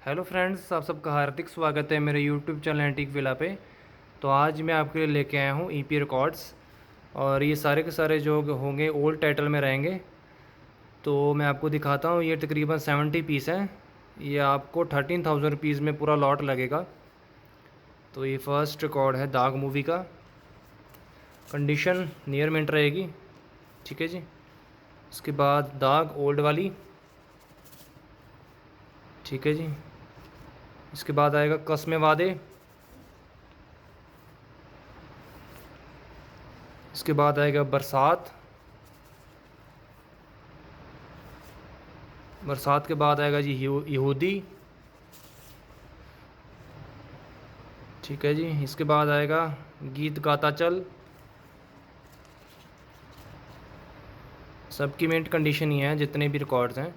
Hello friends, आप सबका हार्दिक स्वागत है मेरे यूट्यूब चैनल एंटीक विला पे। तो आज मैं आपके लिए लेके आया हूँ ईपी रिकॉर्ड्स। और ये सारे के सारे जो होंगे ओल्ड टाइटल में रहेंगे। तो मैं आपको दिखाता हूँ, ये तकरीबन 70 पीस हैं। ये आपको 13,000 रुपीज़ में पूरा लॉट लगेगा। तो ये फर्स्ट रिकॉर्ड है दाग मूवी का। कंडीशन नियर मिंट रहेगी, ठीक है जी। इसके बाद दाग ओल्ड वाली, ठीक है जी। इसके बाद आएगा कस्मे वादे। इसके बाद आएगा बरसात। बरसात के बाद आएगा जी यहूदी, ठीक है जी। इसके बाद आएगा गीत गाता चल। सबकी मिंट कंडीशन ही है जितने भी रिकॉर्ड्स हैं।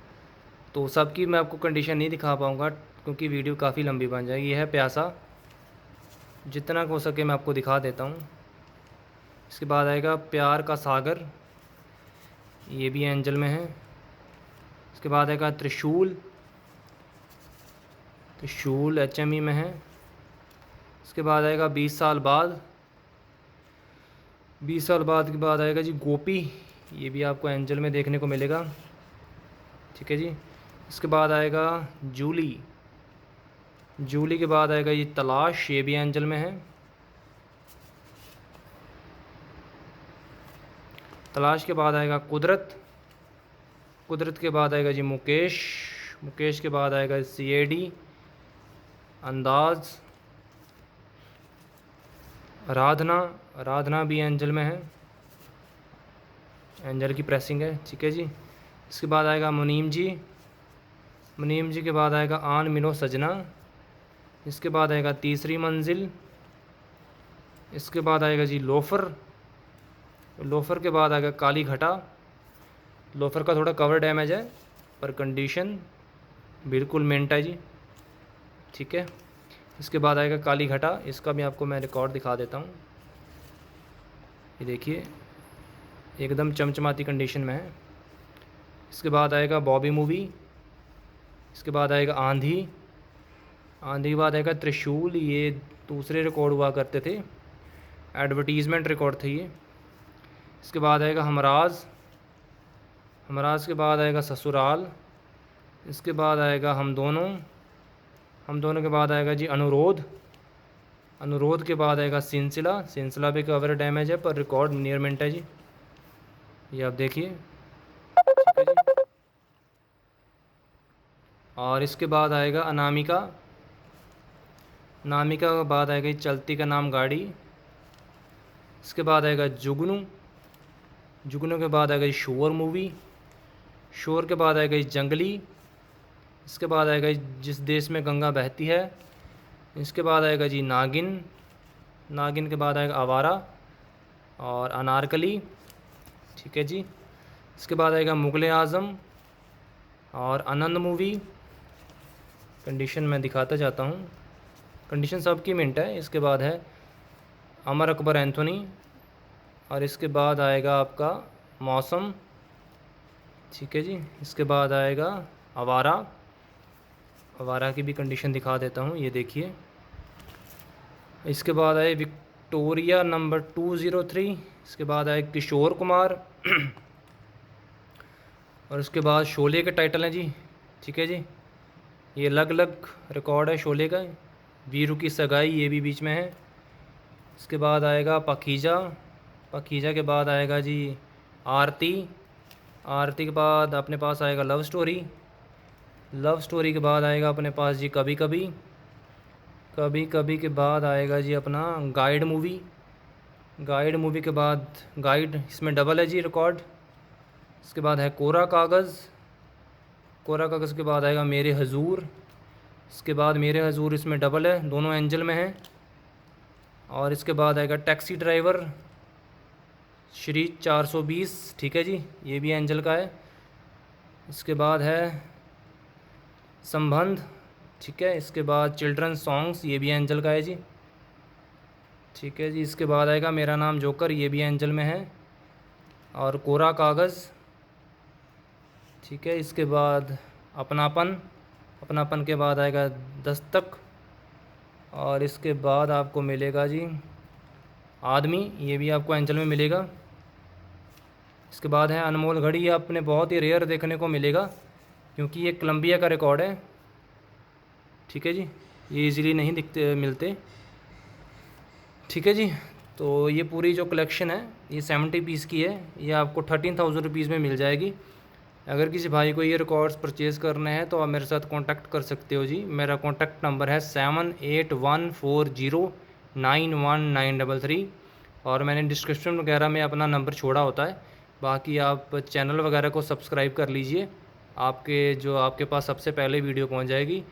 तो सबकी मैं आपको कंडीशन नहीं दिखा पाऊँगा क्योंकि वीडियो काफ़ी लंबी बन जाएगी। ये है प्यासा, जितना हो सके मैं आपको दिखा देता हूँ। इसके बाद आएगा प्यार का सागर, ये भी एंजल में है। इसके बाद आएगा त्रिशूल। त्रिशूल एचएमई में है। इसके बाद आएगा 20 साल बाद। 20 साल बाद के बाद आएगा जी गोपी, ये भी आपको एंजल में देखने को मिलेगा, ठीक है जी। इसके बाद आएगा जूली। जूली के बाद आएगा ये तलाश, ये भी एंजल में है। तलाश के बाद आएगा कुदरत। कुदरत के बाद आएगा जी मुकेश। मुकेश के बाद आएगा सीएडी, अंदाज, राधना। राधना भी एंजल में है, एंजल की प्रेसिंग है, ठीक है जी। इसके बाद आएगा मुनीम जी। मुनीम जी के बाद आएगा आन मिलो सजना। इसके बाद आएगा तीसरी मंजिल। इसके बाद आएगा जी लोफर। लोफर के बाद आएगा काली घटा। लोफर का थोड़ा कवर डैमेज है पर कंडीशन बिल्कुल मिंट है जी, ठीक है। इसके बाद आएगा काली घटा। इसका भी आपको मैं रिकॉर्ड दिखा देता हूँ। ये देखिए एकदम चमचमाती कंडीशन में है। इसके बाद आएगा बॉबी मूवी। इसके बाद आएगा आंधी। आंधी के बाद आएगा त्रिशूल, ये दूसरे रिकॉर्ड हुआ करते थे, एडवर्टीज़मेंट रिकॉर्ड थे ये। इसके बाद आएगा हमराज। हमराज के बाद आएगा ससुराल। इसके बाद आएगा हम दोनों। हम दोनों के बाद आएगा जी अनुरोध। अनुरोध के बाद आएगा सिलसिला। सिलसिला भी कवर डैमेज है पर रिकॉर्ड नियर मिंट है जी, ये आप देखिए, ठीक है जी। और इसके बाद आएगा अनामिका। अनामिका के बाद आएगा चलती का नाम गाड़ी। इसके बाद आएगा जुगनू। जुगनू के बाद आएगा शोर मूवी। शोर के बाद आएगा जंगली। इसके बाद आएगा जिस देश में गंगा बहती है। इसके बाद आएगा जी नागिन। नागिन के बाद आएगा आवारा और अनारकली, ठीक है जी। इसके बाद आएगा मुग़ल आज़म और आनंद मूवी। कंडीशन मैं दिखाता जाता हूँ, कंडीशन सबकी मिंट है। इसके बाद है अमर अकबर एंथोनी। और इसके बाद आएगा आपका मौसम, ठीक है जी। इसके बाद आएगा आवारा। आवारा की भी कंडीशन दिखा देता हूँ, ये देखिए। इसके बाद आए विक्टोरिया नंबर 203। इसके बाद आए किशोर कुमार और उसके बाद शोले के टाइटल हैं जी, ठीक है जी। ये अलग अलग रिकॉर्ड है शोले का। वीरू की सगाई, ये भी बीच में है। इसके बाद आएगा पाकीजा। पाकीजा के बाद आएगा जी आरती। आरती के बाद अपने पास आएगा लव स्टोरी। लव स्टोरी के बाद आएगा अपने पास जी कभी कभी। कभी कभी के बाद आएगा जी अपना गाइड मूवी। गाइड मूवी के बाद गाइड, इसमें डबल है जी रिकॉर्ड। इसके बाद है कोरा कागज़। कोरा कागज़ के बाद आएगा मेरे हजूर। इसके बाद मेरे हजूर, इसमें डबल है, दोनों एंजल में हैं। और इसके बाद आएगा टैक्सी ड्राइवर श्री 420, ठीक है जी, ये भी एंजल का है। इसके बाद है संबंध, ठीक है। इसके बाद चिल्ड्रन सॉन्ग्स, ये भी एंजल का है जी, ठीक है जी। इसके बाद आएगा मेरा नाम जोकर, ये भी एंजल में है। और कोरा कागज़, ठीक है। इसके बाद अपनापन, अपनापन के बाद आएगा दस्तक, और इसके बाद आपको मिलेगा जी आदमी, ये भी आपको एंजल में मिलेगा। इसके बाद है अनमोल घड़ी, ये आपने बहुत ही रेयर देखने को मिलेगा क्योंकि ये कोलंबिया का रिकॉर्ड है। ठीक है जी, ये इजीली नहीं दिखते मिलते। ठीक है जी, तो ये पूरी जो कलेक्शन है ये 70 पीस की है, ये आपको 13,000 रुपीज़ में मिल जाएगी। अगर किसी भाई को ये रिकॉर्ड्स परचेज़ करने हैं तो आप मेरे साथ कांटेक्ट कर सकते हो जी। मेरा कांटेक्ट नंबर है 7814091933, और मैंने डिस्क्रिप्शन वगैरह में अपना नंबर छोड़ा होता है। बाकी आप चैनल वगैरह को सब्सक्राइब कर लीजिए, आपके पास सबसे पहले वीडियो पहुंच जाएगी।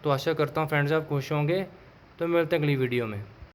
तो आशा करता हूं फ्रेंड्स आप खुश होंगे। तो मिलते हैं अगली वीडियो में।